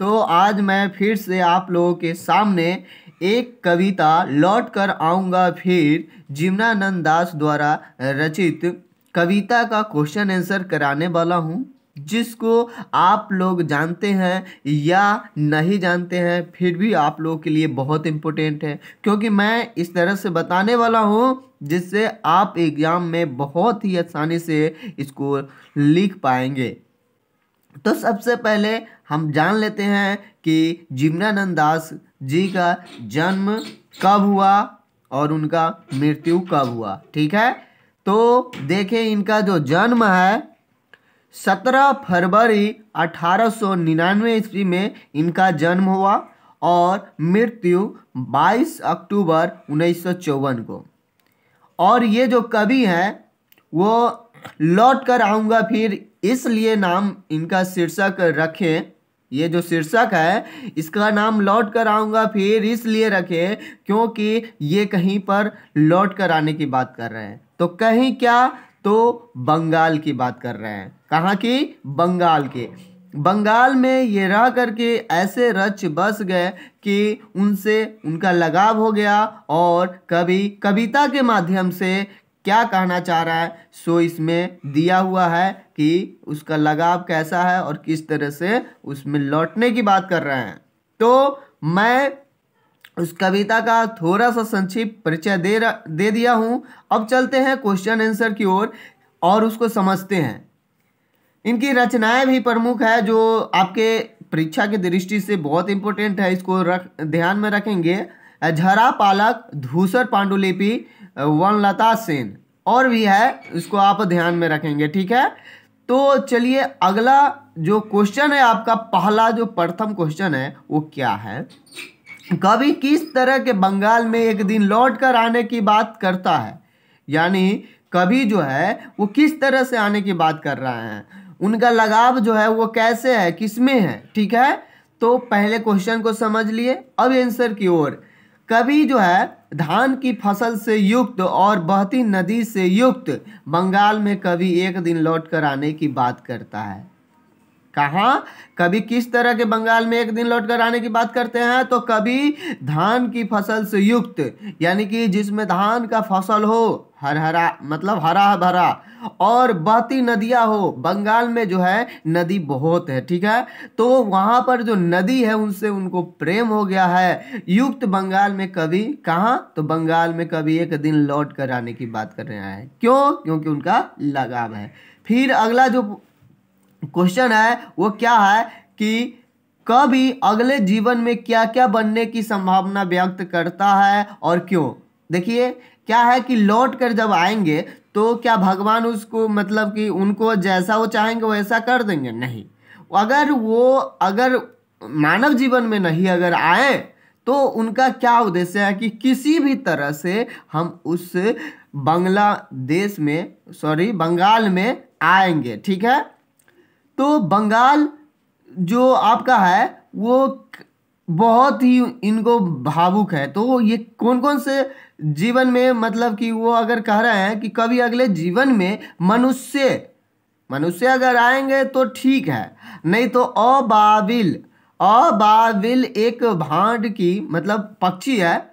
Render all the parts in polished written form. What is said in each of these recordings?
तो आज मैं फिर से आप लोगों के सामने एक कविता लौट कर आऊँगा फिर जीवनानंद दास द्वारा रचित कविता का क्वेश्चन आंसर कराने वाला हूँ, जिसको आप लोग जानते हैं या नहीं जानते हैं फिर भी आप लोगों के लिए बहुत इम्पोर्टेंट है, क्योंकि मैं इस तरह से बताने वाला हूँ जिससे आप एग्ज़ाम में बहुत ही आसानी से इसको लिख पाएंगे। तो सबसे पहले हम जान लेते हैं कि जीवनानंद दास जी का जन्म कब हुआ और उनका मृत्यु कब हुआ। ठीक है, तो देखें इनका जो जन्म है 17 फरवरी 1899 ईस्वी में इनका जन्म हुआ और मृत्यु 22 अक्टूबर 1954 को। और ये जो कवि हैं वो लौट कर आऊँगा फिर इसलिए नाम इनका शीर्षक रखें। ये जो शीर्षक है इसका नाम लौट कर आऊँगा फिर इसलिए रखें क्योंकि ये कहीं पर लौट कर आने की बात कर रहे हैं। तो कहीं क्या, तो बंगाल की बात कर रहे हैं। कहाँ की? बंगाल के। बंगाल में ये रह करके ऐसे रच बस गए कि उनसे उनका लगाव हो गया और कवि कविता के माध्यम से क्या कहना चाह रहा है सो इसमें दिया हुआ है कि उसका लगाव कैसा है और किस तरह से उसमें लौटने की बात कर रहे हैं। तो मैं उस कविता का थोड़ा सा संक्षिप्त परिचय दे दिया हूँ। अब चलते हैं क्वेश्चन आंसर की ओर और उसको समझते हैं। इनकी रचनाएं भी प्रमुख है जो आपके परीक्षा की दृष्टि से बहुत इंपॉर्टेंट है, इसको ध्यान में रखेंगे। झरा पालक, धूसर पांडुलिपि, वनलता सेन और भी है, इसको आप ध्यान में रखेंगे। ठीक है, तो चलिए अगला जो क्वेश्चन है आपका पहला जो प्रथम क्वेश्चन है वो क्या है, कवि किस तरह के बंगाल में एक दिन लौट कर आने की बात करता है। यानी कवि जो है वो किस तरह से आने की बात कर रहा है, उनका लगाव जो है वो कैसे है, किसमें है। ठीक है, तो पहले क्वेश्चन को समझ लिए। अब आंसर की ओर। कवि जो है धान की फसल से युक्त और बहती नदी से युक्त बंगाल में कवि एक दिन लौट कर आने की बात करता है। कहाँ? कभी किस तरह के बंगाल में एक दिन लौट कर आने की बात करते हैं, तो कभी धान की फसल से युक्त, यानी कि जिसमें धान का फसल हो, हर हरा मतलब हरा भरा, और बहती नदियाँ हो। बंगाल में जो है नदी बहुत है। ठीक है, तो वहाँ पर जो नदी है उनसे उनको प्रेम हो गया है। युक्त बंगाल में कवि कहाँ? तो बंगाल में कवि एक दिन लौट कर आने की बात कर रहे हैं। क्यों? क्योंकि उनका लगाव है। फिर अगला जो क्वेश्चन है वो क्या है कि कवि अगले जीवन में क्या क्या बनने की संभावना व्यक्त करता है और क्यों। देखिए क्या है कि लौट कर जब आएंगे तो क्या भगवान उसको मतलब कि उनको जैसा वो चाहेंगे वैसा कर देंगे? नहीं। अगर मानव जीवन में नहीं अगर आए तो उनका क्या उद्देश्य है कि किसी भी तरह से हम उस बंगाल में आएंगे। ठीक है, तो बंगाल जो आपका है वो बहुत ही इनको भावुक है। तो ये कौन कौन से जीवन में मतलब कि वो अगर कह रहे हैं कि कभी अगले जीवन में मनुष्य अगर आएंगे तो ठीक है, नहीं तो अबाविल एक भांड की मतलब पक्षी है,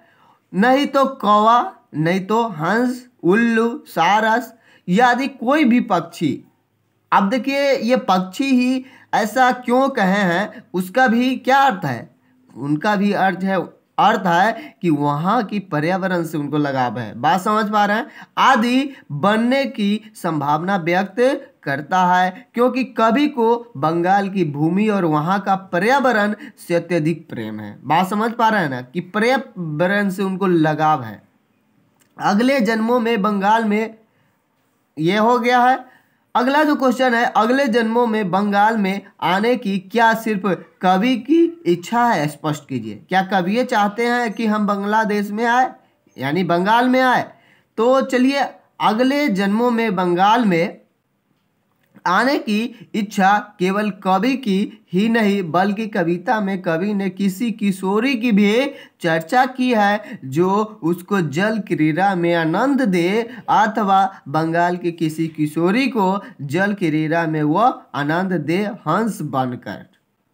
नहीं तो कौवा, नहीं तो हंस, उल्लू, सारस आदि कोई भी पक्षी। अब देखिए ये पक्षी ही ऐसा क्यों कहे हैं, उसका भी क्या अर्थ है? उनका भी अर्थ है कि वहाँ की पर्यावरण से उनको लगाव है। बात समझ पा रहे हैं? आदि बनने की संभावना व्यक्त करता है क्योंकि कवि को बंगाल की भूमि और वहाँ का पर्यावरण से अत्यधिक प्रेम है। बात समझ पा रहे हैं ना कि पर्यावरण से उनको लगाव है। अगले जन्मों में बंगाल में ये हो गया है। अगला जो क्वेश्चन है, अगले जन्मों में बंगाल में आने की क्या सिर्फ कवि की इच्छा है? स्पष्ट कीजिए, क्या कवि ये चाहते हैं कि हम बांग्लादेश में आए यानी बंगाल में आए? तो चलिए अगले जन्मों में बंगाल में आने की इच्छा केवल कवि की ही नहीं बल्कि कविता में कवि ने किसी किशोरी की भी चर्चा की है जो उसको जल क्रीड़ा में आनंद दे, अथवा बंगाल की किसी किशोरी को जल क्रीड़ा में वह आनंद दे हंस बनकर।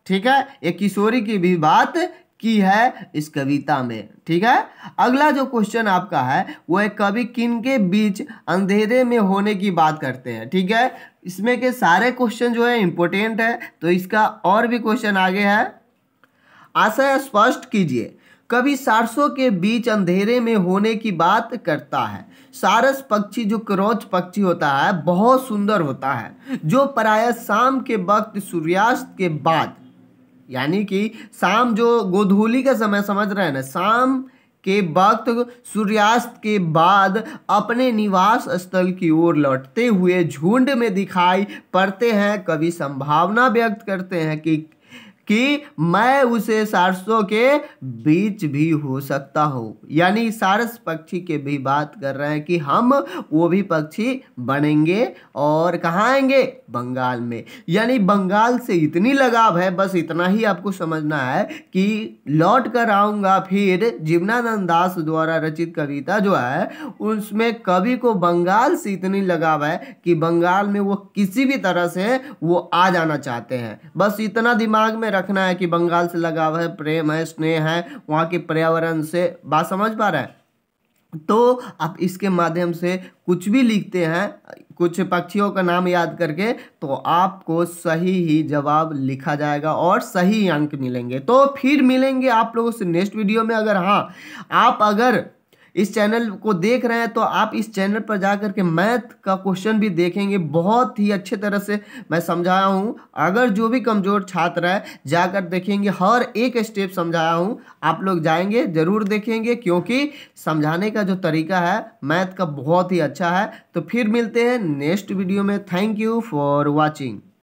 ठीक है, एक किशोरी की भी बात की है इस कविता में। ठीक है, अगला जो क्वेश्चन आपका है वो है कवि किन के बीच अंधेरे में होने की बात करते हैं। ठीक है, इसमें के सारे क्वेश्चन जो है इंपॉर्टेंट है, तो इसका और भी क्वेश्चन आगे है। आशय स्पष्ट कीजिए, कवि सारसों के बीच अंधेरे में होने की बात करता है। सारस पक्षी जो क्रोच पक्षी होता है बहुत सुंदर होता है, जो प्रायः शाम के वक्त सूर्यास्त के बाद, यानी कि शाम जो गोधूली का समय समझ रहे हैं ना, शाम के वक्त सूर्यास्त के बाद अपने निवास स्थल की ओर लौटते हुए झुंड में दिखाई पड़ते हैं। कवि संभावना व्यक्त करते हैं कि मैं उसे सारसों के बीच भी हो सकता हूँ, यानी सारस पक्षी के भी बात कर रहे हैं कि हम वो भी पक्षी बनेंगे और कहाँ आएंगे, बंगाल में। यानी बंगाल से इतनी लगाव है, बस इतना ही आपको समझना है कि लौट कर आऊँगा फिर जीवनानंद दास द्वारा रचित कविता जो है उसमें कवि को बंगाल से इतनी लगाव है कि बंगाल में वो किसी भी तरह से वो आ जाना चाहते हैं। बस इतना दिमाग में रखना है कि बंगाल से लगाव है, प्रेम है, स्नेह है, वहाँ के पर्यावरण से। बात समझ पा रहे हैं? तो आप इसके माध्यम से कुछ भी लिखते हैं, कुछ पक्षियों का नाम याद करके, तो आपको सही ही जवाब लिखा जाएगा और सही अंक मिलेंगे। तो फिर मिलेंगे आप लोगों से नेक्स्ट वीडियो में। अगर हाँ, आप अगर इस चैनल को देख रहे हैं तो आप इस चैनल पर जाकर के मैथ का क्वेश्चन भी देखेंगे, बहुत ही अच्छे तरह से मैं समझाया हूँ। अगर जो भी कमज़ोर छात्र है जाकर देखेंगे, हर एक स्टेप समझाया हूँ। आप लोग जाएंगे ज़रूर देखेंगे, क्योंकि समझाने का जो तरीका है मैथ का बहुत ही अच्छा है। तो फिर मिलते हैं नेक्स्ट वीडियो में। Thank you for watching.